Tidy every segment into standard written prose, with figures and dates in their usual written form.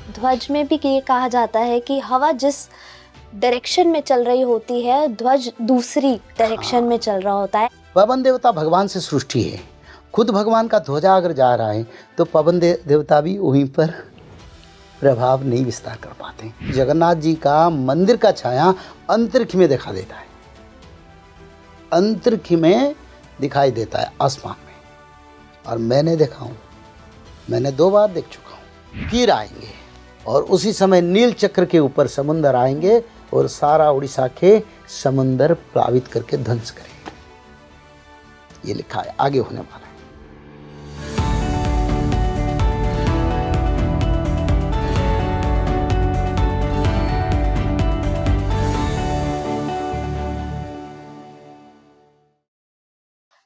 ध्वज में भी ये कहा जाता है कि हवा जिस डायरेक्शन में चल रही होती है, ध्वज दूसरी डायरेक्शन में चल रहा होता है। पवन देवता भगवान से सृष्टि है। खुद भगवान का ध्वजा अगर जा रहा है तो पवन देवता भी वहीं पर प्रभाव नहीं विस्तार कर पाते। जगन्नाथ जी का मंदिर का छाया अंतरिक्ष में दिखा देता है, अंतरिक्ष में दिखाई देता है, आसमान में। और मैंने देखा हूँ, मैंने 2 बार देख चुका हूँ। फिर आएंगे और उसी समय नील चक्र के ऊपर समुंदर आएंगे और सारा उड़ीसा के समुंदर प्लावित करके ध्वंस करेंगे। ये लिखा है, आगे होने वाला है।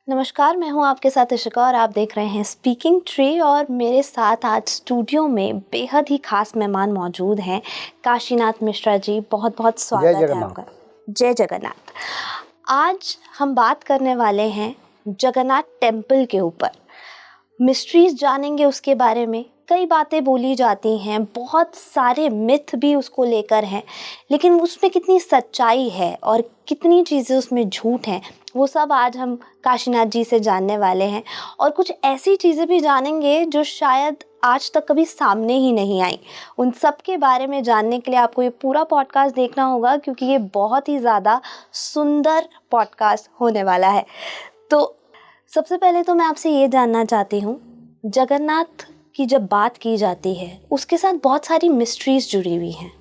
नमस्कार, मैं हूं आपके साथ इशिका और आप देख रहे हैं स्पीकिंग ट्री। और मेरे साथ आज स्टूडियो में बेहद ही खास मेहमान मौजूद हैं, काशीनाथ मिश्रा जी। बहुत बहुत स्वागत है आपका। जय जगन्नाथ। आज हम बात करने वाले हैं जगन्नाथ टेम्पल के ऊपर, मिस्ट्रीज जानेंगे उसके बारे में। कई बातें बोली जाती हैं, बहुत सारे मिथ भी उसको लेकर हैं, लेकिन उसमें कितनी सच्चाई है और कितनी चीज़ें उसमें झूठ हैं, वो सब आज हम काशीनाथ जी से जानने वाले हैं। और कुछ ऐसी चीज़ें भी जानेंगे जो शायद आज तक कभी सामने ही नहीं आई। उन सब के बारे में जानने के लिए आपको ये पूरा पॉडकास्ट देखना होगा, क्योंकि ये बहुत ही ज़्यादा सुंदर पॉडकास्ट होने वाला है। तो सबसे पहले तो मैं आपसे ये जानना चाहती हूँ, जगन्नाथ की जब बात की जाती है उसके साथ बहुत सारी मिस्ट्रीज जुड़ी हुई हैं।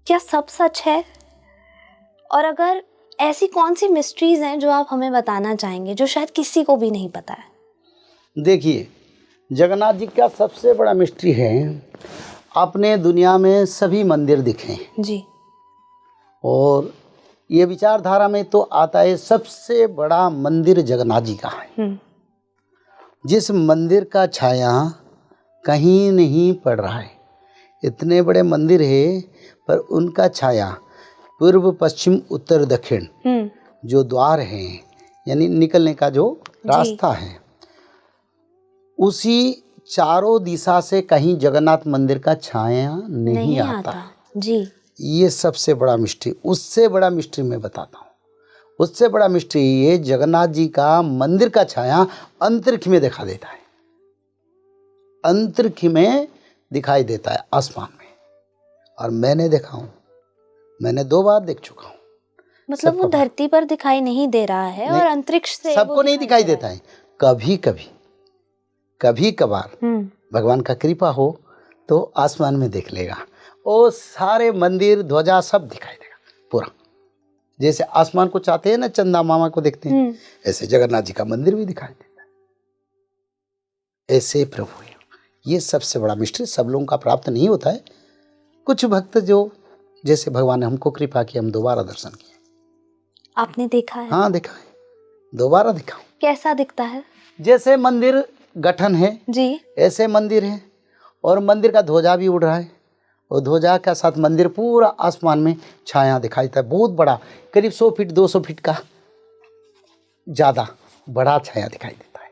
क्या सब सच है? और अगर ऐसी कौन सी मिस्ट्रीज हैं जो आप हमें बताना चाहेंगे जो शायद किसी को भी नहीं पता है? देखिए, जगन्नाथ जी का सबसे बड़ा मिस्ट्री है, अपने दुनिया में सभी मंदिर दिखे जी। और ये विचारधारा में तो आता है सबसे बड़ा मंदिर जगन्नाथ जी का है। जिस मंदिर का छाया कहीं नहीं पड़ रहा है। इतने बड़े मंदिर है पर उनका छाया पूर्व पश्चिम उत्तर दक्षिण जो द्वार हैं, यानी निकलने का जो रास्ता है, उसी चारों दिशा से कहीं जगन्नाथ मंदिर का छाया नहीं आता जी। ये सबसे बड़ा मिस्ट्री। उससे बड़ा मिस्ट्री मैं बताता हूँ। उससे बड़ा मिस्ट्री ये, जगन्नाथ जी का मंदिर का छाया अंतरिक्ष में दिखा देता है, अंतरिक्ष में दिखाई देता है, आसमान में। और मैंने देखा हूँ, मैंने 2 बार देख चुका हूँ। मतलब वो धरती पर दिखाई नहीं दे रहा है और अंतरिक्ष से सबको नहीं दिखाई देता है। कभी कभी, कभी कभार भगवान का कृपा हो तो आसमान में देख लेगा। वो सारे मंदिर ध्वजा सब दिखाई देगा पूरा। जैसे आसमान को चाहते हैं ना, चंदा मामा को देखते हैं, ऐसे जगन्नाथ जी का मंदिर भी दिखाई देता है। ऐसे प्रभु है। ये सबसे बड़ा मिस्ट्री सब लोगों का प्राप्त नहीं होता है। कुछ भक्त जो, जैसे भगवान ने हमको कृपा की, हम दोबारा दर्शन किए। आपने देखा है? हाँ, देखा है, दोबारा देखा हूँ। कैसा दिखता है? जैसे मंदिर गठन है जी, ऐसे मंदिर है। और मंदिर का ध्वजा भी उड़ रहा है और ध्वजा के साथ मंदिर पूरा आसमान में छाया दिखाई देता है। बहुत बड़ा, करीब 100 फीट 200 फीट का ज़्यादा बड़ा छाया दिखाई देता है।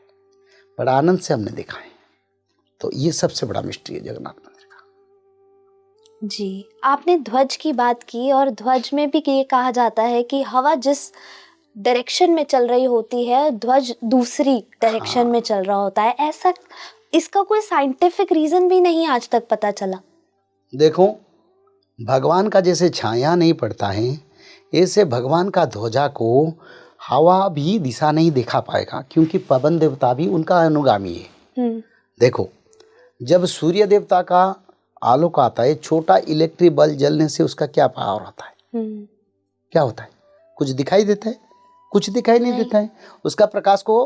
बड़ा आनंद से हमने देखा है। तो ये सबसे बड़ा मिस्ट्री है जगन्नाथ मंदिर का। जी। आपने ध्वज की बात की और ध्वज में भी ये कहा जाता है कि हवा जिस डायरेक्शन में चल रही होती है, ध्वज दूसरी डायरेक्शन में चल रहा होता है। ऐसा, इसका कोई साइंटिफिक रीजन भी नहीं आज तक पता चला। देखो, भगवान का जैसे छाया नहीं पड़ता है, ऐसे भगवान का ध्वजा को हवा भी दिशा नहीं दिखा पाएगा, क्योंकि पवन देवता भी उनका अनुगामी है। देखो, जब सूर्य देवता का आलोक आता है, छोटा इलेक्ट्रिक बल्ब जलने से उसका क्या पावर होता है? क्या होता है? कुछ दिखाई देता है? कुछ दिखाई नहीं देता है। उसका प्रकाश को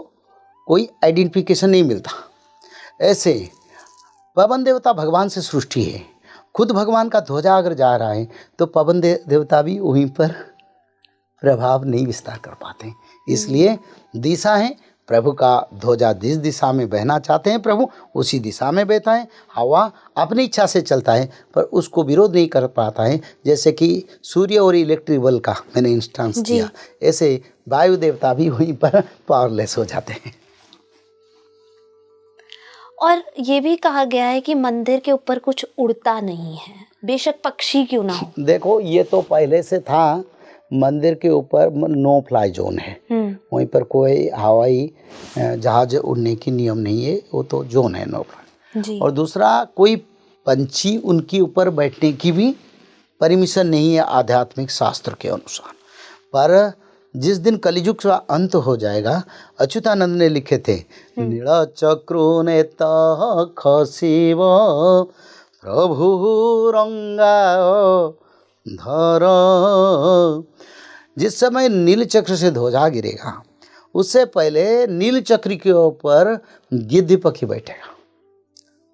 कोई आइडेंटिफिकेशन नहीं मिलता। ऐसे पवन देवता भगवान से सृष्टि है। खुद भगवान का ध्वजा अगर जा रहा है तो पवन देवता भी वहीं पर प्रभाव नहीं विस्तार कर पाते। इसलिए दिशा है, प्रभु का ध्वजा जिस दिशा में बहना चाहते हैं प्रभु उसी दिशा में बहता है। हवा अपनी इच्छा से चलता है पर उसको विरोध नहीं कर पाता है। जैसे कि सूर्य और इलेक्ट्रिक बल्ब का मैंने इंस्टेंस दिया, ऐसे वायु देवता भी वहीं पर पावरलेस हो जाते हैं। और ये भी कहा गया है कि मंदिर के ऊपर कुछ उड़ता नहीं है, बेशक पक्षी क्यों ना हो। देखो ये तो पहले से था, मंदिर के ऊपर नो फ्लाई जोन है, वहीं पर कोई हवाई जहाज उड़ने की नियम नहीं है, वो तो जोन है नो फ्लाई। और दूसरा कोई पंछी उनके ऊपर बैठने की भी परमिशन नहीं है आध्यात्मिक शास्त्र के अनुसार। पर जिस दिन कलियुग का अंत हो जाएगा, अच्युतानंद ने लिखे थे, नीला चक्रो ने खसिव प्रभु रंगा धर। जिस समय नील चक्र से ध्वजा गिरेगा, उससे पहले नील चक्र के ऊपर गिद्ध पक्षी बैठेगा,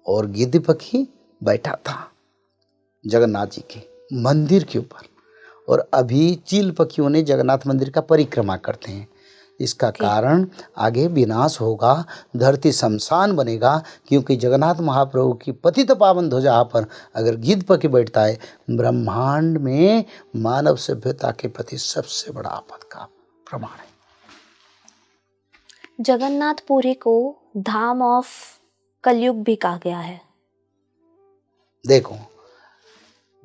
और गिद्ध पक्षी बैठा था जगन्नाथ जी के मंदिर के ऊपर। और अभी चील पक्षियों ने जगन्नाथ मंदिर का परिक्रमा करते हैं। इसका कारण आगे विनाश होगा, धरती शमशान बनेगा, क्योंकि जगन्नाथ महाप्रभु की पतित पावन ध्वजा पर अगर गिद्ध पक्षी बैठता है, ब्रह्मांड में मानव सभ्यता के प्रति सबसे बड़ा आपद का प्रमाण है। जगन्नाथपुरी को धाम ऑफ कलयुग भी कहा गया है। देखो,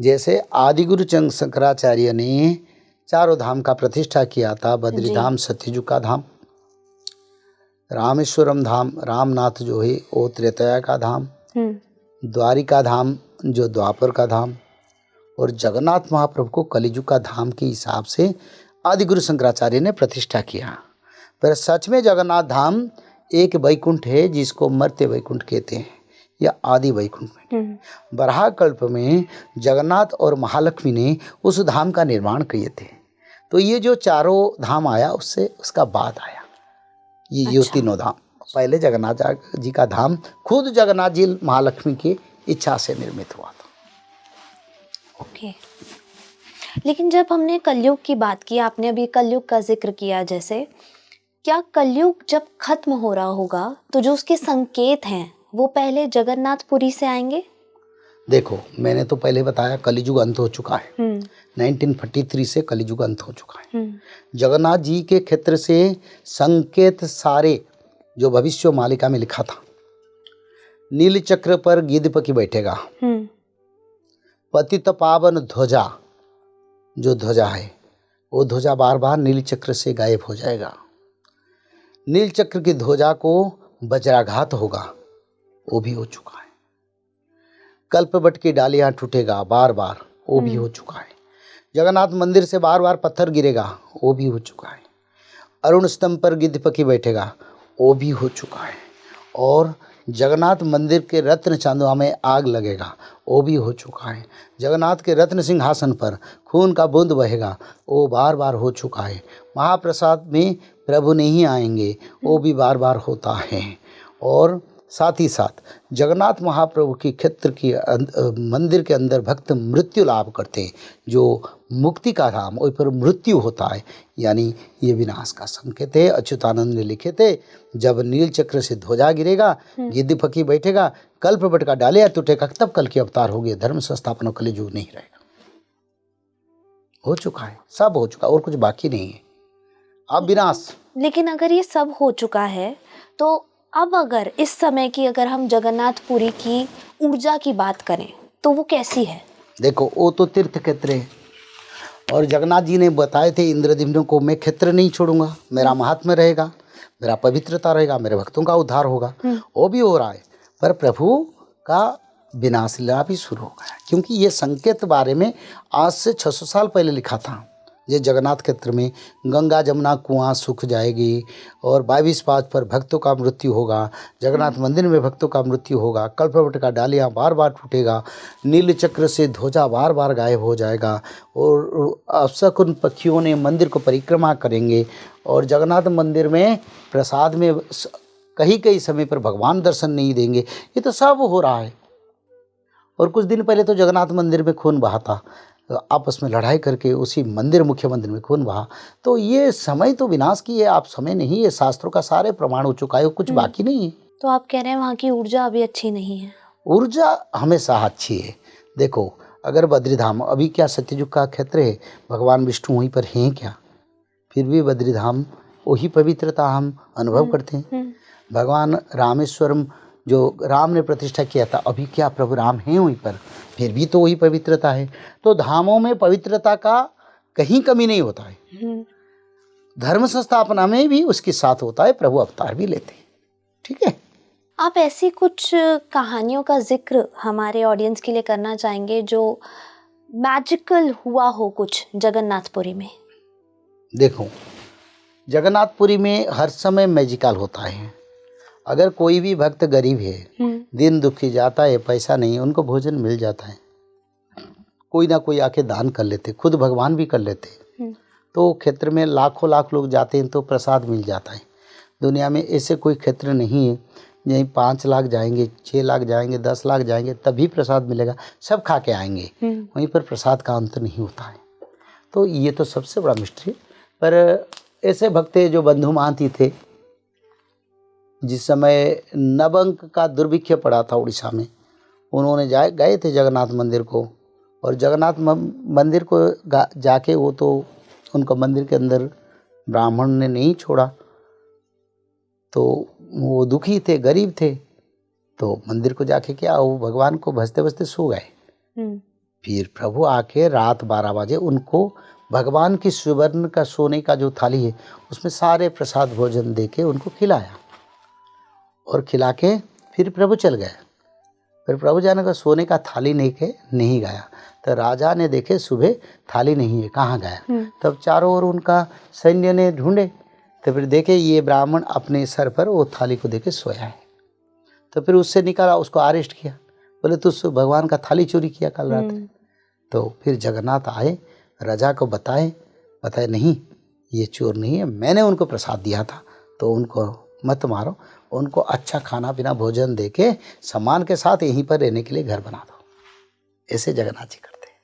जैसे आदिगुरु शंकराचार्य ने चारों धाम का प्रतिष्ठा किया था, बद्री धाम सत्ययुग का धाम, रामेश्वरम धाम रामनाथ जो है वो त्रेतया का धाम, द्वारिका धाम जो द्वापर का धाम, और जगन्नाथ महाप्रभु को कलियुग का धाम के हिसाब से आदिगुरु शंकराचार्य ने प्रतिष्ठा किया। पर सच में जगन्नाथ धाम एक वैकुंठ है जिसको मर्त्य वैकुंठ कहते हैं या आदि वैकुंठ में। बराह कल्प में जगन्नाथ और महालक्ष्मी ने उस धाम का निर्माण किए थे। तो ये जो चारों धाम आया उससे उसका बाद आया ये तीनों धाम। पहले जगन्नाथ जी का धाम खुद जगन्नाथ जी महालक्ष्मी की इच्छा से निर्मित हुआ था। ओके। लेकिन जब हमने कलयुग की बात की, आपने अभी कलयुग का जिक्र किया, जैसे क्या कलयुग जब खत्म हो रहा होगा तो जो उसके संकेत हैं वो पहले जगन्नाथपुरी से आएंगे? देखो, मैंने तो पहले बताया कलियुग अंत हो चुका है। 1943 से कलियुग अंत हो चुका है। जगन्नाथ जी के क्षेत्र से संकेत सारे जो भविष्य मालिका में लिखा था, नील चक्र पर गिद्ध पक्षी बैठेगा, पतित पावन ध्वजा जो ध्वजा है वो ध्वजा बार बार नील चक्र से गायब हो जाएगा, नील चक्र की ध्वजा को वज्राघात होगा, वो भी हो चुका है, कल्पवट की डालियां टूटेगा बार बार, वो भी हो चुका है, जगन्नाथ मंदिर से बार बार पत्थर गिरेगा, वो भी हो चुका है, अरुण स्तंभ पर गिद्ध पक्षी बैठेगा, वो भी हो चुका है, और जगन्नाथ मंदिर के रत्न चांदुआ में आग लगेगा, वो भी हो चुका है, जगन्नाथ के रत्न सिंहासन पर खून का बूंद बहेगा, वो बार बार हो चुका है, महाप्रसाद में प्रभु नहीं आएंगे, वो भी बार बार होता है। और साथ ही साथ जगन्नाथ महाप्रभु की क्षेत्र की मंदिर के अंदर भक्त मृत्यु लाभ करते हैं, जो मुक्ति का धाम वहीं पर मृत्यु होता है, यानी ये विनाश का संकेत है। अच्युतानंद ने लिखे थे, जब नील चक्र से ध्वजा गिरेगा, गिद्ध पक्षी बैठेगा, कल्पवट का डालिया टूटेगा, तब कल के अवतार होंगे, धर्म संस्थापन कलियुग नहीं रहेगा। हो चुका है, सब हो चुका, और कुछ बाकी नहीं है, अब विनाश। लेकिन अगर ये सब हो चुका है तो अब अगर इस समय की अगर हम जगन्नाथपुरी की ऊर्जा की बात करें तो वो कैसी है? देखो, वो तो तीर्थ क्षेत्र है, और जगन्नाथ जी ने बताए थे इंद्रद्युम्न को, मैं क्षेत्र नहीं छोड़ूंगा, मेरा महात्म्य रहेगा, मेरा पवित्रता रहेगा, मेरे भक्तों का उद्धार होगा। वो भी हो रहा है, पर प्रभु का विनाश लीला भी शुरू हो गया, क्योंकि ये संकेत बारे में आज से 600 साल पहले लिखा था। ये जगन्नाथ क्षेत्र में गंगा जमुना कुआं सूख जाएगी, और 22 पाँच पर भक्तों का मृत्यु होगा, जगन्नाथ मंदिर में भक्तों का मृत्यु होगा, कल्पवट का डालियाँ बार बार टूटेगा, नील चक्र से ध्वजा बार बार गायब हो जाएगा, और अपशकुन पक्षियों ने मंदिर को परिक्रमा करेंगे, और जगन्नाथ मंदिर में प्रसाद में कहीं कहीं समय पर भगवान दर्शन नहीं देंगे। ये तो सब हो रहा है। और कुछ दिन पहले तो जगन्नाथ मंदिर में खून बहा था, आपस में लड़ाई करके उसी मंदिर, मुख्य मंदिर में खून बहा। तो ये समय तो विनाश की है, आप समय नहीं है, शास्त्रों का सारे प्रमाण हो चुका है, कुछ बाकी नहीं है। तो आप कह रहे हैं वहाँ की ऊर्जा अभी अच्छी नहीं है? ऊर्जा हमेशा अच्छी है। देखो, अगर बद्रीधाम अभी क्या सत्ययुग का क्षेत्र है, भगवान विष्णु वहीं पर हैं क्या, फिर भी बद्रीधाम वही पवित्रता हम अनुभव करते हैं। भगवान रामेश्वरम जो राम ने प्रतिष्ठा किया था, अभी क्या प्रभु राम हैं वहीं पर, फिर भी तो वही पवित्रता है। तो धामों में पवित्रता का कहीं कमी नहीं होता है। धर्म संस्थापना में भी उसके साथ होता है, प्रभु अवतार भी लेते हैं। ठीक है। आप ऐसी कुछ कहानियों का जिक्र हमारे ऑडियंस के लिए करना चाहेंगे जो मैजिकल हुआ हो कुछ जगन्नाथपुरी में? देखो, जगन्नाथपुरी में हर समय मैजिकल होता है। अगर कोई भी भक्त गरीब है, दिन दुखी जाता है, पैसा नहीं, उनको भोजन मिल जाता है, कोई ना कोई आके दान कर लेते, खुद भगवान भी कर लेते। तो क्षेत्र में लाखों लाख लोग जाते हैं तो प्रसाद मिल जाता है। दुनिया में ऐसे कोई क्षेत्र नहीं है यहीं 5 लाख जाएंगे, 6 लाख जाएंगे, 10 लाख जाएंगे तभी प्रसाद मिलेगा, सब खा के आएंगे, वहीं पर प्रसाद का अंत नहीं होता है। तो ये तो सबसे बड़ा मिस्ट्री। पर ऐसे भक्त जो बंधु महांती थे, जिस समय नवंक का दुर्भिक्ष पड़ा था उड़ीसा में, उन्होंने गए थे जगन्नाथ मंदिर को, और जगन्नाथ मंदिर को जाके वो तो उनको मंदिर के अंदर ब्राह्मण ने नहीं छोड़ा, तो वो दुखी थे, गरीब थे, तो मंदिर को जाके क्या, वो भगवान को भजते भजते सो गए। फिर प्रभु आके रात 12 बजे उनको भगवान की सुवर्ण का सोने का जो थाली है उसमें सारे प्रसाद भोजन देके उनको खिलाया, और खिला के फिर प्रभु चल गए। फिर प्रभु जाने का सोने का थाली नहीं गया, तो राजा ने देखे सुबह थाली नहीं है, कहाँ गया। तब चारों ओर उनका सैन्य ने ढूंढे, तो फिर देखे ये ब्राह्मण अपने सर पर वो थाली को देके सोया है। तो फिर उससे निकाला, उसको अरेस्ट किया, बोले तू भगवान का थाली चोरी किया कल रात। तो फिर जगन्नाथ आए, राजा को बताए नहीं ये चोर नहीं है, मैंने उनको प्रसाद दिया था, तो उनको मत मारो, उनको अच्छा खाना पीना भोजन देके सम्मान के साथ यहीं पर रहने के लिए घर बना दो। ऐसे जगन्नाथ जी करते हैं,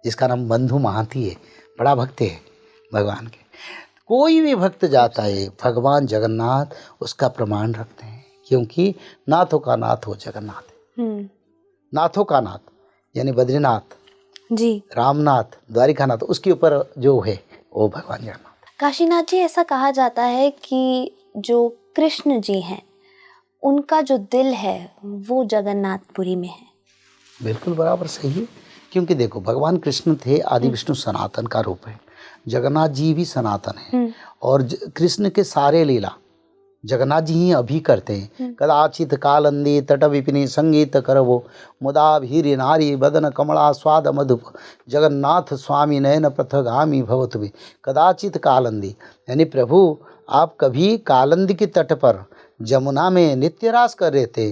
जिसका नाम बंधु महांती है, बड़ा भक्त है भगवान के। कोई भी भक्त जाता है भगवान जगन्नाथ उसका प्रमाण रखते हैं, क्योंकि नाथों का नाथ हो जगन्नाथ। नाथों का नाथ यानी बद्रीनाथ जी, रामनाथ, द्वारिकानाथ, उसके ऊपर जो है वो भगवान जगन्नाथ। काशीनाथ जी, ऐसा कहा जाता है कि जो कृष्ण जी हैं उनका जो दिल है वो जगन्नाथपुरी में है। बिल्कुल बराबर सही है, क्योंकि देखो भगवान कृष्ण थे आदि विष्णु सनातन का रूप है, जगन्नाथ जी भी सनातन है, और कृष्ण के सारे लीला जगन्नाथ जी ही अभी करते हैं। कदाचित कालंदी तट विपिनी संगीत करवो, मुदा भीरि नारी बदन कमला स्वाद मधुप, जगन्नाथ स्वामी नयन पथगामी भवतु भी। कदाचित कालंदी यानी प्रभु आप कभी कालंदी के तट पर जमुना में नित्य रास कर रहे थे,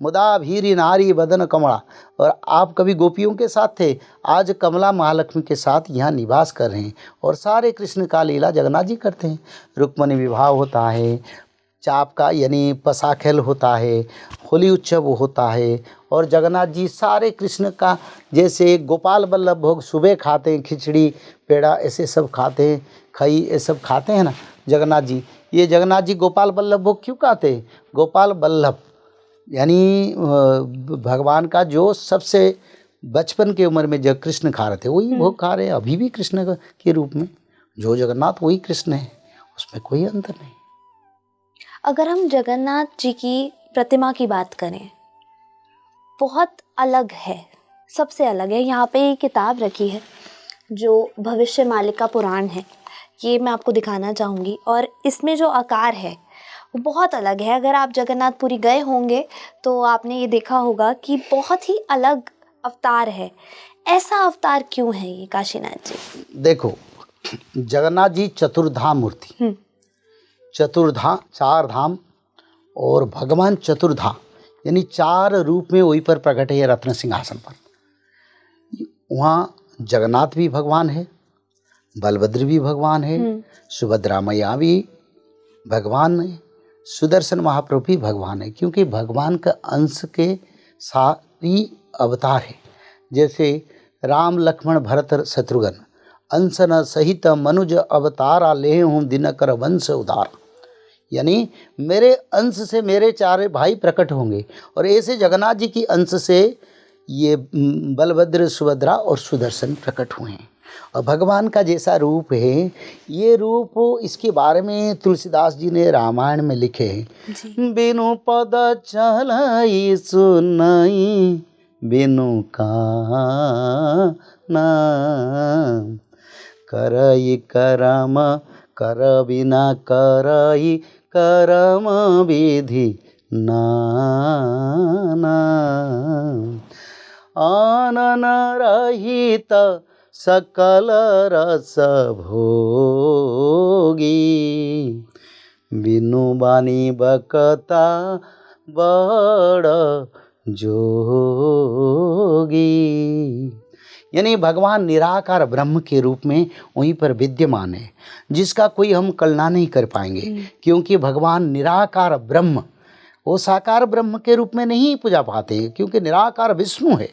मुदा भीरि नारी बदन कमला, और आप कभी गोपियों के साथ थे, आज कमला महालक्ष्मी के साथ यहाँ निवास कर रहे हैं, और सारे कृष्ण का लीला जगन्नाथ जी करते हैं। रुक्मणी विवाह होता है, चाप का यानी पसा खेल होता है, होली उत्सव होता है, और जगन्नाथ जी सारे कृष्ण का, जैसे गोपाल बल्लभ भोग सुबह खाते हैं, खिचड़ी पेड़ा ऐसे सब खाते हैं, खई ये सब खाते हैं ना जगन्नाथ जी। ये जगन्नाथ जी गोपाल बल्लभ भोग क्यों खाते हैं? गोपाल बल्लभ यानी भगवान का जो सबसे बचपन की उम्र में जब कृष्ण खा रहे थे वही भोग खा रहे हैं अभी भी कृष्ण के रूप में। जो जगन्नाथ वही कृष्ण है, उसमें कोई अंतर नहीं। अगर हम जगन्नाथ जी की प्रतिमा की बात करें, बहुत अलग है, सबसे अलग है। यहाँ पे ये किताब रखी है जो भविष्य मालिका पुराण है, ये मैं आपको दिखाना चाहूँगी, और इसमें जो आकार है वो बहुत अलग है। अगर आप जगन्नाथपुरी गए होंगे तो आपने ये देखा होगा कि बहुत ही अलग अवतार है। ऐसा अवतार क्यों है ये काशीनाथ जी? देखो जगन्नाथ जी चतुर्धाम मूर्ति, चतुर्धाम 4 धाम, और भगवान चतुर्धाम यानी 4 रूप में वहीं पर प्रकट है रत्न सिंहासन पर। वहाँ जगन्नाथ भी भगवान है, बलभद्र भी भगवान है, सुभद्रा मैया भी भगवान है, सुदर्शन महाप्रभु भी भगवान है, क्योंकि भगवान का अंश के सारी अवतार है। जैसे राम लक्ष्मण भरत शत्रुघ्न अंशन सहित मनुज अवतारा ले हूँ दिनकर वंश उदार, यानी मेरे अंश से मेरे 4 भाई प्रकट होंगे, और ऐसे जगन्नाथ जी की अंश से ये बलभद्र सुभद्रा और सुदर्शन प्रकट हुए हैं। और भगवान का जैसा रूप है, ये रूप इसके बारे में तुलसीदास जी ने रामायण में लिखे हैं। बिनु पद चलाई सुनाई बिनु काना, करई करम कर बिना करई करम विधि नाना, आनन रहित सकल रस भोगी, बिनु बानी बकता बड़ जोगी। यानी भगवान निराकार ब्रह्म के रूप में वहीं पर विद्यमान है, जिसका कोई हम कल्पना नहीं कर पाएंगे, क्योंकि भगवान निराकार ब्रह्म, वो साकार ब्रह्म के रूप में नहीं पूजा पाते हैं, क्योंकि निराकार विष्णु है,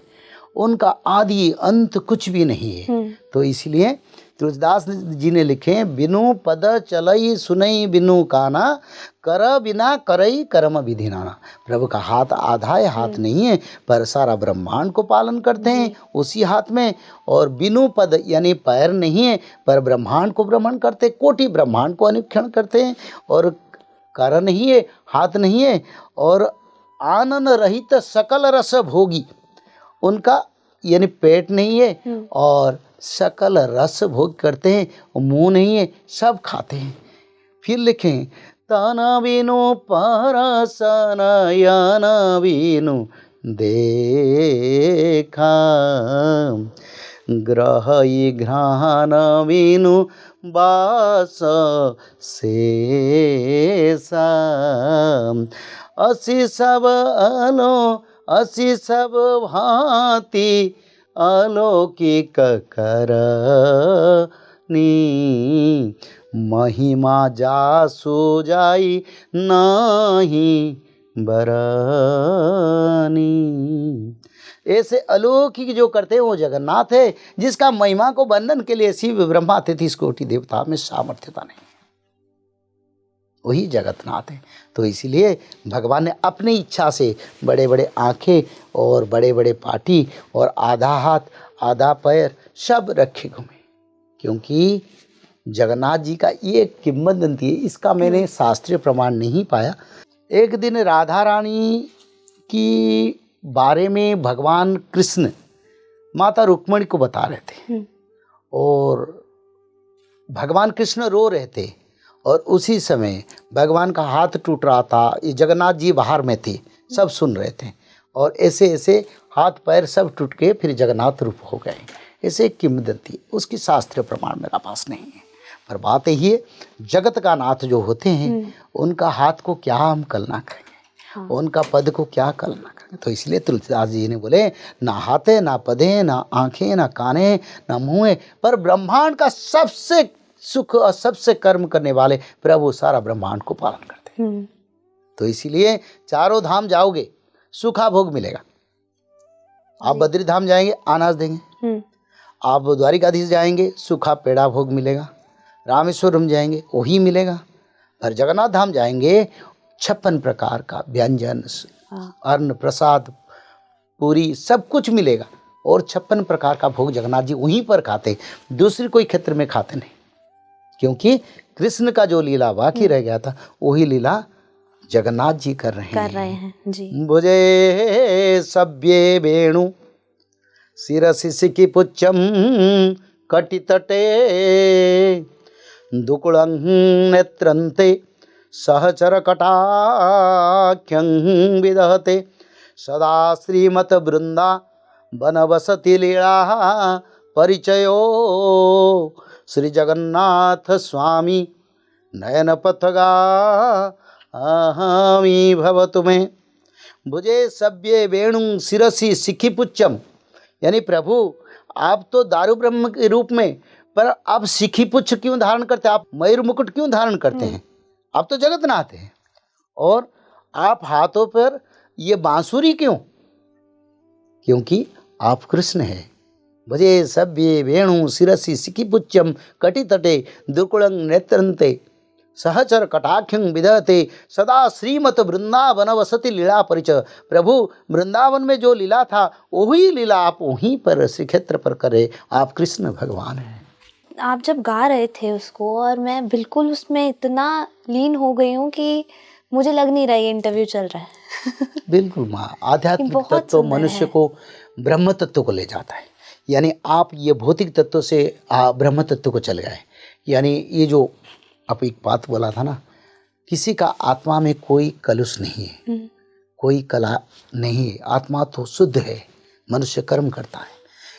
उनका आदि अंत कुछ भी नहीं है। तो इसलिए तुलसीदास जी ने लिखे, बिनु पद चलई सुनई बिनु काना, कर बिना करई कर्म विधि नाना। प्रभु का हाथ आधा है, हाथ नहीं है, पर सारा ब्रह्मांड को पालन करते हैं उसी हाथ में। और बिनु पद यानी पैर नहीं है, पर ब्रह्मांड को भ्रमण करते, कोटि ब्रह्मांड को अनुक्षण करते हैं। और कर नहीं है, हाथ नहीं है, और आनन रहित सकल रस भोगी, उनका यानी पेट नहीं है, और सकल रस भोग करते हैं, मुंह नहीं है, सब खाते हैं। फिर लिखें, तन बिनु परसन यन बिनु देखा, ग्रहई घ्राण बिनु बास शेषा, असी सब अलो असी सब भांति अलौकिक करनी, महिमा जासु जाई नहीं बरनी। ऐसे अलौकिक जो करते हैं वो जगन्नाथ है, जिसका महिमा को वर्णन के लिए शिव ब्रह्मा 33 कोटि देवता में सामर्थ्यता नहीं, वही जगन्नाथ है। तो इसीलिए भगवान ने अपनी इच्छा से बड़े बड़े आँखें और बड़े बड़े पाटी और आधा हाथ आधा पैर सब रखे घूमे, क्योंकि जगन्नाथ जी का ये किंवदंती है। इसका मैंने शास्त्रीय प्रमाण नहीं पाया। एक दिन राधा रानी की बारे में भगवान कृष्ण माता रुक्मिणी को बता रहे थे, और भगवान कृष्ण रो रहे थे, और उसी समय भगवान का हाथ टूट रहा था। ये जगन्नाथ जी बाहर में थे, सब सुन रहे थे, और ऐसे ऐसे हाथ पैर सब टूट के फिर जगन्नाथ रूप हो गए। ऐसे किंवदंती, उसकी शास्त्रीय प्रमाण मेरा पास नहीं है। पर बात यही है, जगत का नाथ जो होते हैं उनका हाथ को क्या हम कल्पना करेंगे, उनका पद को क्या कल्पना करेंगे। तो इसलिए तुलसीदास जी ने बोले, ना हाथे ना पदे ना आँखें ना काने ना मुँह, पर ब्रह्मांड का सबसे सुख और सबसे कर्म करने वाले प्रभु सारा ब्रह्मांड को पालन करते हैं। तो इसीलिए चारों धाम जाओगे सूखा भोग मिलेगा। आप बद्री धाम जाएंगे अनाज देंगे, आप द्वारिकाधीश जाएंगे सूखा पेड़ा भोग मिलेगा, रामेश्वरम जाएंगे वही मिलेगा, पर जगन्नाथ धाम जाएंगे 56 प्रकार का व्यंजन, अन्न प्रसाद पूरी सब कुछ मिलेगा, और 56 प्रकार का भोग जगन्नाथ जी वहीं पर खाते, दूसरी कोई क्षेत्र में खाते नहीं, क्योंकि कृष्ण का जो लीला बाकी रह गया था वही लीला जगन्नाथ जी कर रहे हैं जी। भुजे सभ्ये वेणु शिरसि सिखि पुच्छम कटितटे, दुकुलं नेत्रन्ते सहचर कटाख्यं विदहते, सदा श्रीमत वृंदा बनवसति लीला परिचयो, श्री जगन्नाथ स्वामी नयन पथगा अहमी भवतु में। भुजे सभ्ये वेणु शिरसि सिखि पुच्छम, यानी प्रभु आप तो दारू ब्रह्म के रूप में, पर आप सिखी पुच्छ क्यों धारण करते हैं, आप मयूर मुकुट क्यों धारण करते हैं, आप तो जगन्नाथ हैं, और आप हाथों पर ये बांसुरी क्यों, क्योंकि आप कृष्ण हैं। भजे सभ्ये वेणु शिरसि सिखि पुच्छम कटितटे दुर्कुलं नेत्रन्ते, सहचर कटाक्षं विदते सदा श्रीमत वृंदावन वसति लीला परिचय। प्रभु वृंदावन में जो लीला था वही लीला आप वहीं पर श्री क्षेत्र पर करे। आप कृष्ण भगवान हैं। आप जब गा रहे थे उसको और मैं बिल्कुल उसमें इतना लीन हो गई हूँ कि मुझे लग नहीं रहा ये इंटरव्यू चल रहा है। बिल्कुल माँ, आध्यात्मिक तत्व मनुष्य को ब्रह्म तत्व को ले जाता है। यानी आप ये भौतिक तत्व से ब्रह्म तत्व को चले गए। यानी ये जो आप एक बात बोला था ना, किसी का आत्मा में कोई कलुष नहीं है, कोई कला नहीं है, आत्मा तो शुद्ध है, मनुष्य कर्म करता है।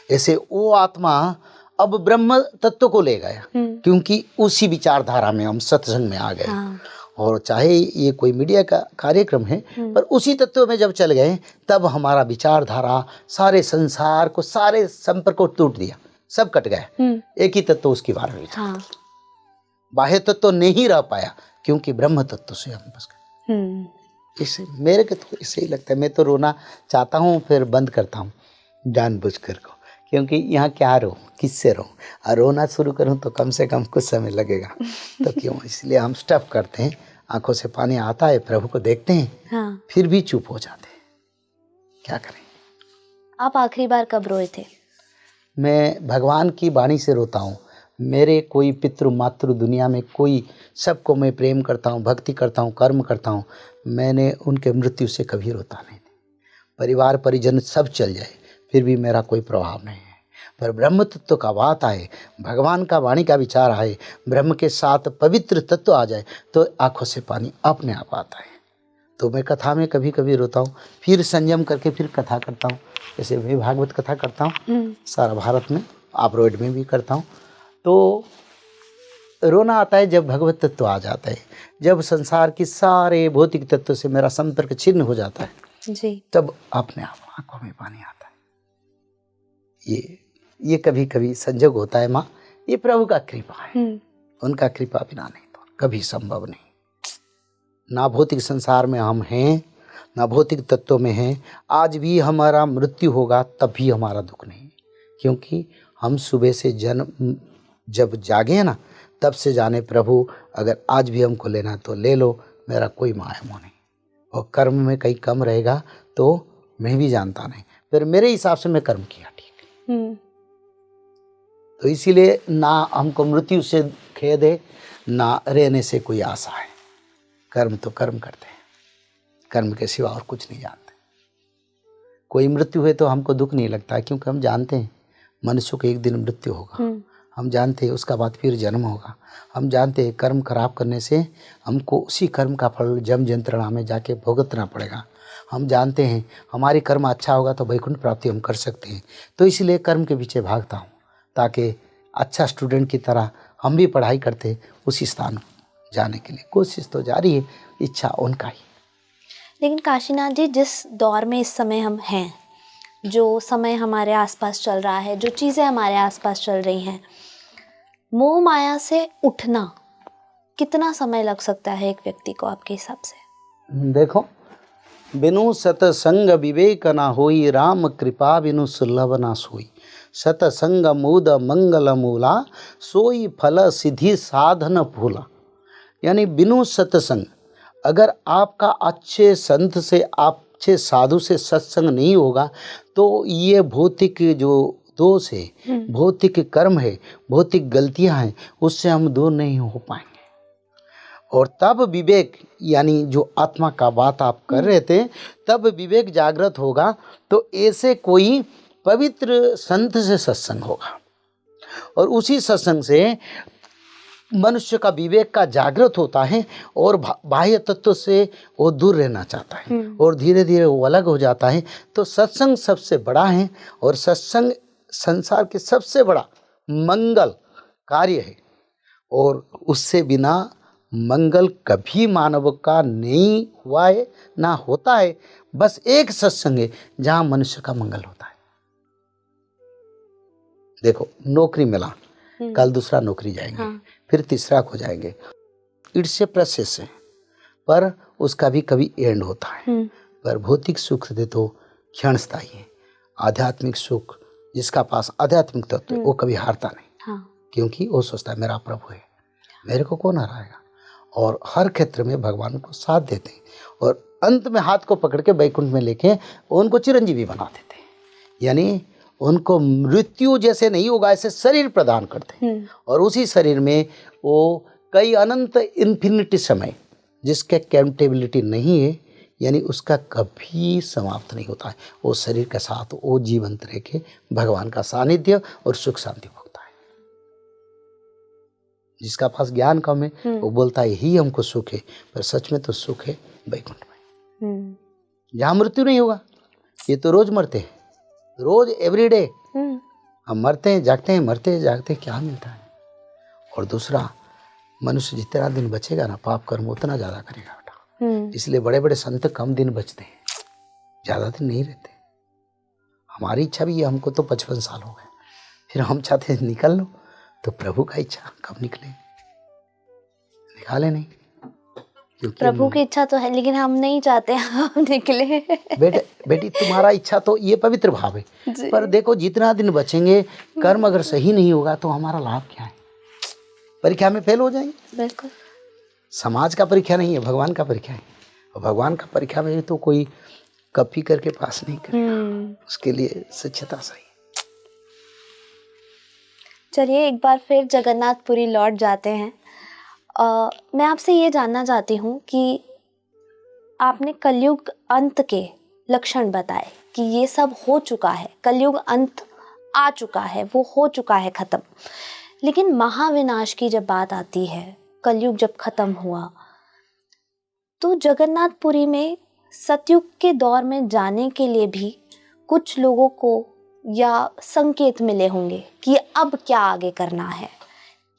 ऐसे वो आत्मा अब ब्रह्म तत्व को ले गया, क्योंकि उसी विचारधारा में हम सत्संग में आ गए। हाँ। और चाहे ये कोई मीडिया का कार्यक्रम है, पर उसी तत्व में जब चल गए तब हमारा विचारधारा सारे संसार को, सारे संपर्क को टूट दिया, सब कट गया। एक ही तत्व उसकी बार में, हाँ। बाह्य तत्व नहीं रह पाया, क्योंकि ब्रह्म तत्व से हम बस गए। इसे मेरे को तो इससे ही लगता है, मैं तो रोना चाहता हूँ फिर बंद करता हूँ जानबूझकर को, क्योंकि यहाँ क्या रो, किससे रो, और रोना शुरू करूँ तो कम से कम कुछ समय लगेगा। तो क्यों, इसलिए हम स्टॉप करते हैं, आंखों से पानी आता है, प्रभु को देखते हैं, हाँ। फिर भी चुप हो जाते हैं, क्या करें। आप आखिरी बार कब रोए थे? मैं भगवान की वाणी से रोता हूँ। मेरे कोई पितृ मातृ दुनिया में कोई, सबको मैं प्रेम करता हूँ, भक्ति करता हूँ, कर्म करता हूँ, मैंने उनके मृत्यु से कभी रोता नहीं। परिवार परिजन सब चल जाए फिर भी मेरा कोई प्रभाव नहीं है, पर ब्रह्म तत्व का बात आए, भगवान का वाणी का विचार आए, ब्रह्म के साथ पवित्र तत्व आ जाए तो आंखों से पानी अपने आप आता है। तो मैं कथा में कभी कभी रोता हूँ, फिर संयम करके फिर कथा करता हूँ। जैसे मैं भागवत कथा करता हूँ सारा भारत में, आप रोड में भी करता हूँ। तो रोना आता है जब भगवत तत्व आ जाता है, जब संसार की सारे भौतिक तत्व से मेरा संपर्क छिन्न हो जाता है जी, तब अपने आप आंखों में पानी आता है। ये कभी कभी संजोग होता है माँ, ये प्रभु का कृपा है, उनका कृपा बिना नहीं तो कभी संभव नहीं। ना भौतिक संसार में हम हैं, ना भौतिक तत्व में हैं। आज भी हमारा मृत्यु होगा तब भी हमारा दुख नहीं, क्योंकि हम सुबह से जब जागे ना तब से जाने प्रभु अगर आज भी हमको लेना तो ले लो, मेरा कोई माया मोह नहीं। और कर्म में कहीं कम रहेगा तो मैं भी जानता नहीं, फिर मेरे हिसाब से मैं कर्म किया ठीक। तो इसीलिए ना हमको मृत्यु से खेद है, ना रहने से कोई आशा है। कर्म तो कर्म करते हैं, कर्म के सिवा और कुछ नहीं जानते। कोई मृत्यु है तो हमको दुख नहीं लगता है, क्योंकि हम जानते हैं मनुष्य को एक दिन मृत्यु होगा। हम जानते हैं उसका बाद फिर जन्म होगा। हम जानते हैं कर्म खराब करने से हमको उसी कर्म का फल जम यंत्रणा में जाके भुगतना पड़ेगा। हम जानते हैं हमारी कर्म अच्छा होगा तो वैकुंठ प्राप्ति हम कर सकते हैं। तो इसलिए कर्म के पीछे भागता हूँ, ताकि अच्छा स्टूडेंट की तरह हम भी पढ़ाई करते उसी स्थान जाने के लिए। कोशिश तो जारी है, इच्छा उनका ही। लेकिन काशीनाथ जी, जिस दौर में इस समय हम हैं, जो समय हमारे आसपास चल रहा है, जो चीज़ें हमारे आसपास चल रही हैं, मोह माया से उठना कितना समय लग सकता है एक व्यक्ति को आपके हिसाब से? देखो, बिनु सतसंग विवेक ना होई, राम कृपा बिनु सुलभ ना सोई। सतसंग मूद मंगल मूला, सोई फल सिद्धि साधन फूला। यानी बिनु सत्संग, अगर आपका अच्छे संत से, अच्छे साधु से सत्संग नहीं होगा तो ये भौतिक जो दोष है, भौतिक कर्म है, भौतिक गलतियां हैं, उससे हम दूर नहीं हो पाएंगे। और तब विवेक, यानी जो आत्मा का बात आप कर रहे थे, तब विवेक जागृत होगा। तो ऐसे कोई पवित्र संत से सत्संग होगा, और उसी सत्संग से मनुष्य का विवेक का जागृत होता है, और बाह्य तत्व से वो दूर रहना चाहता है, और धीरे धीरे वो अलग हो जाता है। तो सत्संग सबसे बड़ा है, और सत्संग संसार के सबसे बड़ा मंगल कार्य है, और उससे बिना मंगल कभी मानव का नहीं हुआ है, ना होता है। बस एक सत्संग है जहाँ मनुष्य का मंगल होता है। देखो, नौकरी मिला, कल दूसरा नौकरी जाएंगे, फिर तीसरा को जाएंगे, इट्स ए प्रोसेस है, पर उसका भी कभी एंड होता है। पर भौतिक सुख दे तो क्षणस्थायी है। आध्यात्मिक सुख, जिसका पास आध्यात्मिक तत्व है, वो कभी हारता नहीं, क्योंकि वो सोचता है मेरा प्रभु है, मेरे को कौन हराएगा। और हर क्षेत्र में भगवान को साथ देते हैं और अंत में हाथ को पकड़ के बैकुंठ में लेके उनको चिरंजीवी बना देते हैं, यानी उनको मृत्यु जैसे नहीं होगा ऐसे शरीर प्रदान करते हैं। और उसी शरीर में वो कई अनंत इन्फिनिटी समय जिसके काउंटेबिलिटी नहीं है, यानी उसका कभी समाप्त नहीं होता है, वो शरीर के साथ वो जीवंत रह के भगवान का सानिध्य और सुख शांति भोगता है। जिसका पास ज्ञान कम है वो बोलता है यही हमको सुख है, पर सच में तो सुख है वैकुंठ में, जहाँ मृत्यु नहीं होगा। ये तो रोज मरते हैं, रोज एवरीडे हम मरते हैं जागते हैं, मरते हैं जागते हैं, क्या मिलता है। और दूसरा, मनुष्य जितना दिन बचेगा ना पाप कर्म उतना ज़्यादा करेगा बेटा। इसलिए बड़े बड़े संत कम दिन बचते हैं, ज़्यादा दिन नहीं रहते। हमारी इच्छा भी है, हमको तो 55 साल हो गए, फिर हम चाहते हैं निकल लो, तो प्रभु का इच्छा कब निकले, निकाले नहीं। प्रभु की इच्छा तो है लेकिन हम नहीं चाहते हम निकले। बेटी तुम्हारा इच्छा तो ये पवित्र भाव है, पर देखो जितना दिन बचेंगे कर्म अगर सही नहीं होगा तो हमारा लाभ क्या है, परीक्षा में फेल हो जाएंगे। बिल्कुल, समाज का परीक्षा नहीं है, भगवान का परीक्षा है। और भगवान का परीक्षा में तो कोई कॉपी करके पास नहीं करेगा, उसके लिए सच्चता सही। चलिए एक बार फिर जगन्नाथपुरी लौट जाते हैं। मैं आपसे ये जानना चाहती हूँ कि आपने कलयुग अंत के लक्षण बताए कि ये सब हो चुका है, कलयुग अंत आ चुका है, वो हो चुका है ख़त्म। लेकिन महाविनाश की जब बात आती है, कलयुग जब ख़त्म हुआ तो जगन्नाथपुरी में सतयुग के दौर में जाने के लिए भी कुछ लोगों को या संकेत मिले होंगे कि अब क्या आगे करना है।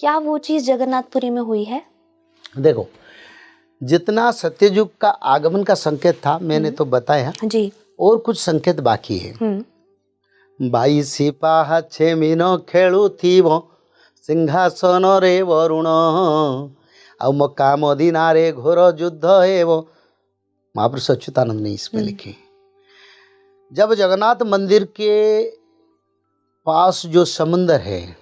क्या वो चीज़ जगन्नाथपुरी में हुई है? देखो, जितना सत्ययुग का आगमन का संकेत था मैंने तो बताया जी, और कुछ संकेत बाकी है। 22 पाहाचे मीनो खेलू थी वो सिंहासन रे वरुण ଆଉ ମକା ମଦିନାରେ ଘୋର युद्ध है वो। महापुरुष अच्युतानंद ने इसमें लिखे। जब जगन्नाथ मंदिर के पास जो समुंदर है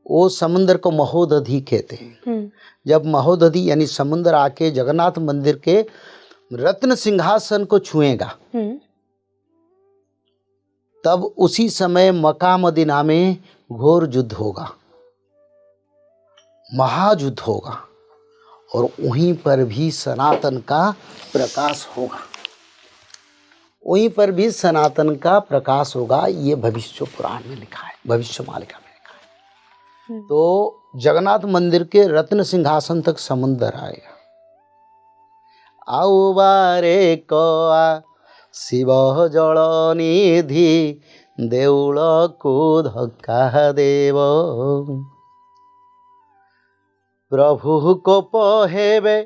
वो समुंदर को महोदधि कहते हैं। जब महोदधि यानी समुंदर आके जगन्नाथ मंदिर के रत्न सिंहासन को छुएगा तब उसी समय मक्का मदीना में घोर युद्ध होगा, महायुद्ध होगा, और वहीं पर भी सनातन का प्रकाश होगा, वहीं पर भी सनातन का प्रकाश होगा। ये भविष्य पुराण में लिखा है, भविष्य मालिका में लिखा है। तो जगन्नाथ मंदिर के रत्न सिंहासन तक समुंदर आएगा। आओ बारे को शिव जल निधि देउल को धक्का देव प्रभु को पहेबे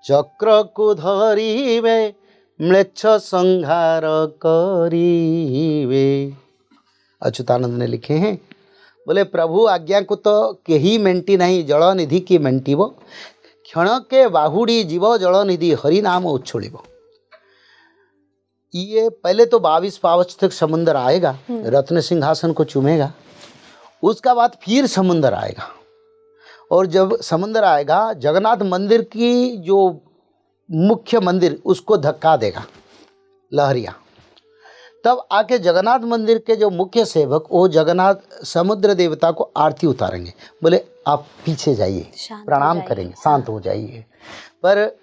चक्र को धरिबे म्लेच्छ संहार करिबे। अच्युतानंद ने लिखे हैं, बोले प्रभु आज्ञा को तो केही मेंटी नहीं, जल निधि की मेंटीब क्षण के बाहुड़ी जीव जल निधि हरि नाम उछोड़िब। ये पहले तो 22 पावच तक समुंदर आएगा, रत्न सिंहासन को चूमेगा, उसका बाद फिर समुंदर आएगा। और जब समुंदर आएगा जगन्नाथ मंदिर की जो मुख्य मंदिर उसको धक्का देगा लहरिया। तब आके जगन्नाथ मंदिर के जो मुख्य सेवक वो जगन्नाथ समुद्र देवता को आरती उतारेंगे, बोले आप पीछे जाइए, प्रणाम करेंगे, शांत हो जाइए। पर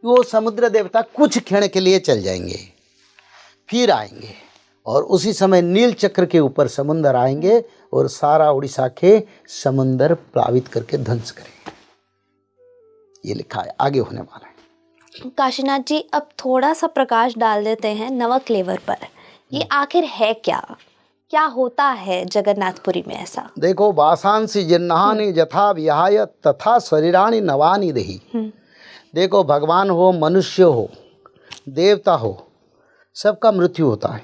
वो समुद्र देवता कुछ क्षण के लिए चल जाएंगे, फिर आएंगे और उसी समय नील चक्र के ऊपर समुंदर आएंगे और सारा उड़ीसा के समुंदर प्लावित करके ध्वंस करेंगे। ये लिखा है, आगे होने वाला है। काशीनाथ जी, अब थोड़ा सा प्रकाश डाल देते हैं नवक्लेवर पर। ये आखिर है क्या, क्या होता है जगन्नाथपुरी में ऐसा? देखो, वासांसी जिन्नानि यथा विहाय तथा शरीराणि नवानि देहि। देखो, भगवान हो, मनुष्य हो, देवता हो, सबका मृत्यु होता है।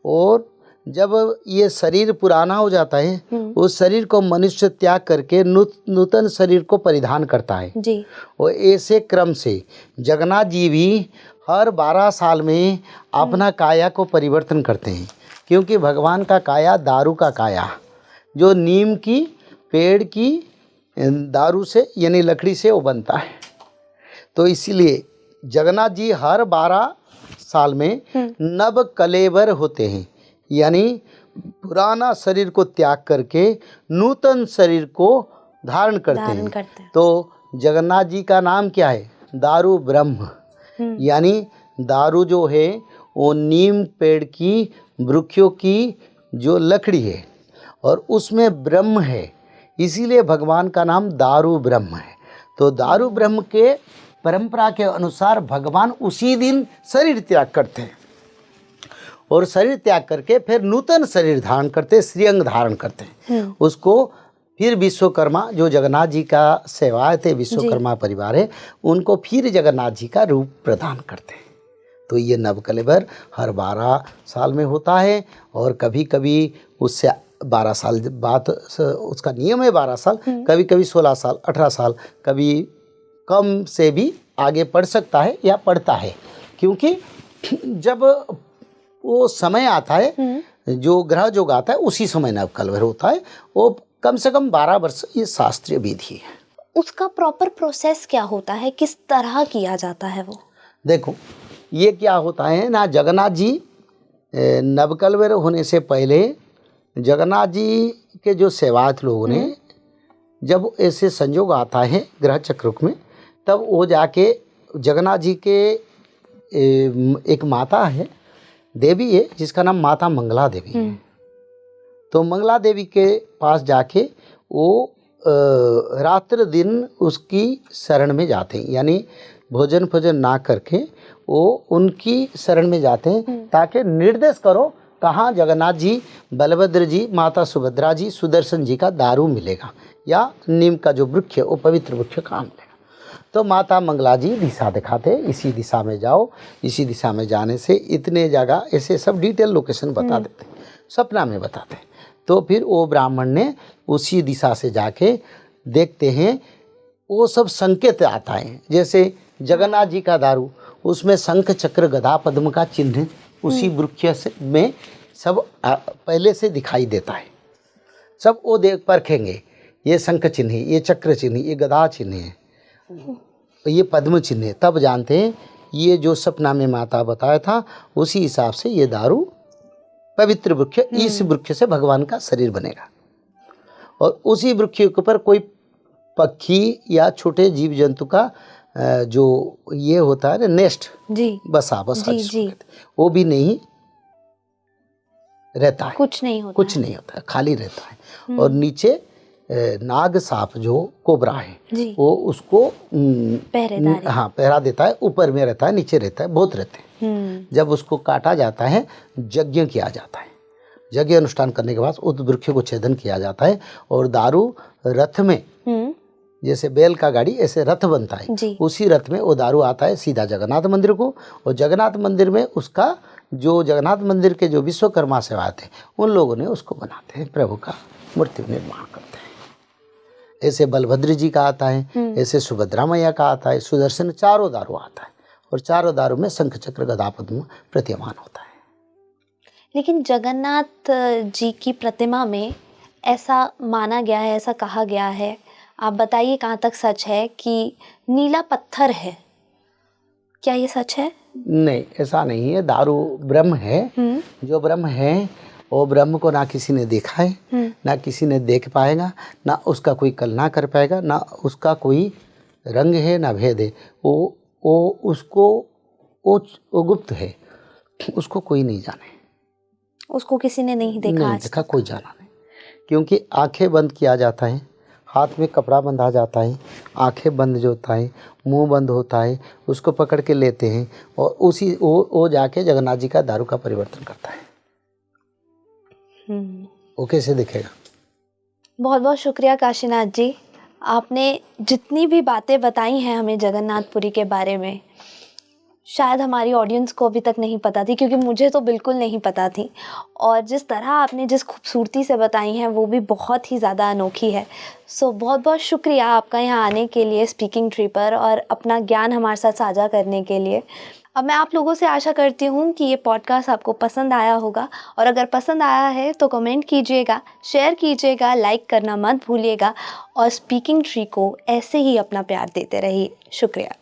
और जब ये शरीर पुराना हो जाता है उस शरीर को मनुष्य त्याग करके नूतन शरीर को परिधान करता है जी। और ऐसे क्रम से जगन्नाथ जी भी हर 12 साल में अपना काया को परिवर्तन करते हैं, क्योंकि भगवान का काया दारू का काया, जो नीम की पेड़ की दारू से यानी लकड़ी से वो बनता है। तो इसीलिए जगन्नाथ जी हर 12 साल में नव कलेवर होते हैं, यानी पुराना शरीर को त्याग करके नूतन शरीर को धारण करते हैं। तो जगन्नाथ जी का नाम क्या है? दारू ब्रह्म, यानी दारू जो है वो नीम पेड़ की वृक्षों की जो लकड़ी है और उसमें ब्रह्म है, इसीलिए भगवान का नाम दारू ब्रह्म है। तो दारू ब्रह्म के परंपरा के अनुसार भगवान उसी दिन शरीर त्याग करते हैं और शरीर त्याग करके फिर नूतन शरीर धारण करते, श्रीअंग धारण करते हैं। उसको फिर विश्वकर्मा, जो जगन्नाथ जी का सेवाए थे, विश्वकर्मा परिवार है, उनको फिर जगन्नाथ जी का रूप प्रदान करते हैं। तो ये नवकलेवर हर 12 साल में होता है और कभी कभी उससे 12 साल बाद, उसका नियम है 12 साल, कभी कभी 16 साल, 18 साल, कभी कम से भी आगे पढ़ सकता है या पढ़ता है, क्योंकि जब वो समय आता है, जो ग्रह जोग आता है, उसी समय नवकलेवर होता है। वो कम से कम 12 वर्ष, ये शास्त्रीय विधि है। उसका प्रॉपर प्रोसेस क्या होता है, किस तरह किया जाता है वो? देखो, ये क्या होता है ना, जगन्नाथ जी नवकलेवर होने से पहले जगन्नाथ जी के जो सेवायत लोगों ने, जब ऐसे संयोग आता है ग्रह चक्र में, तब वो जाके जगन्नाथ जी के एक माता है, देवी है, जिसका नाम माता मंगला देवी है। तो मंगला देवी के पास जाके वो रात्र दिन उसकी शरण में जाते हैं, यानी भोजन भोजन ना करके वो उनकी शरण में जाते हैं, ताकि निर्देश करो कहाँ जगन्नाथ जी, बलभद्र जी, माता सुभद्रा जी, सुदर्शन जी का दारू मिलेगा या नीम का जो वृक्ष है वो पवित्र वृक्ष कहाँ मिलेगा। तो माता मंगला जी दिशा दिखाते, इसी दिशा में जाओ, इसी दिशा में जाने से इतने जगह, ऐसे सब डिटेल लोकेशन बता देते, सपना में बताते। तो फिर वो ब्राह्मण ने उसी दिशा से जाके देखते हैं, वो सब संकेत आता है। जैसे जगन्नाथ जी का दारू, उसमें शंख चक्र गदा पद्म का चिन्ह उसी वृक्ष में सब पहले से दिखाई देता है। सब वो देख परखेंगे, ये शंख चिन्ह है, ये चक्र चिन्ह है, ये गदा चिन्ह है, ये पद्म चिन्ह है, तब जानते हैं ये जो सपना में माता बताया था, उसी हिसाब से ये दारू पवित्र वृक्ष, इस वृक्ष से भगवान का शरीर बनेगा। और उसी वृक्ष के ऊपर कोई पक्षी या छोटे जीव जंतु का जो ये होता है ना, नेस्ट जी, बसा जी, वो भी नहीं रहता है, कुछ नहीं होता, खाली रहता है। और नीचे नाग सांप जो कोबरा है वो उसको पहरा देता है, ऊपर में रहता है, नीचे रहता है, बहुत रहते हैं। जब उसको काटा जाता है, यज्ञ किया जाता है, यज्ञ अनुष्ठान करने के बाद उस वृक्ष को छेदन किया जाता है और दारू रथ में, जैसे बैल का गाड़ी ऐसे रथ बनता है, उसी रथ में वो दारू आता है सीधा जगन्नाथ मंदिर को। और जगन्नाथ मंदिर में उसका जो जगन्नाथ मंदिर के जो विश्वकर्मा सेवा थे, उन लोगों ने उसको बनाते हैं, प्रभु का मूर्ति निर्माण करते हैं। ऐसे बलभद्र जी का आता है, ऐसे सुभद्रा मैया का आता है, सुदर्शन, चारों दारू आता है और चारों दारू में शंख चक्र गदा पद्म प्रतीयमान होता है। लेकिन जगन्नाथ जी की प्रतिमा में ऐसा माना गया है, ऐसा कहा गया है, आप बताइए कहाँ तक सच है कि नीला पत्थर है, क्या ये सच है? नहीं, ऐसा नहीं है। दारू ब्रह्म है, जो ब्रह्म है वो ब्रह्म को ना किसी ने देखा है, ना किसी ने देख पाएगा, ना उसका कोई कल्पना कर पाएगा, ना उसका कोई रंग है, ना भेद है। वो गुप्त है, उसको कोई नहीं जाने, उसको किसी ने नहीं देखा, कोई जाना नहीं, क्योंकि आंखें बंद किया जाता है, हाथ में कपड़ा बंधा जाता है, आंखें बंद जो होता है, मुंह बंद होता है, उसको पकड़ के लेते हैं और उसी वो जाके जगन्नाथ जी का दारू का परिवर्तन करता है। वो कैसे दिखेगा? बहुत बहुत शुक्रिया काशीनाथ जी, आपने जितनी भी बातें बताई हैं हमें जगन्नाथपुरी के बारे में, शायद हमारी ऑडियंस को अभी तक नहीं पता थी, क्योंकि मुझे तो बिल्कुल नहीं पता थी। और जिस तरह आपने जिस खूबसूरती से बताई हैं वो भी बहुत ही ज़्यादा अनोखी है। सो बहुत बहुत शुक्रिया आपका यहाँ आने के लिए स्पीकिंग ट्री पर और अपना ज्ञान हमारे साथ साझा करने के लिए। अब मैं आप लोगों से आशा करती हूँ कि ये पॉडकास्ट आपको पसंद आया होगा, और अगर पसंद आया है तो कमेंट कीजिएगा, शेयर कीजिएगा, लाइक करना मत भूलिएगा, और स्पीकिंग ट्री को ऐसे ही अपना प्यार देते रहिए। शुक्रिया।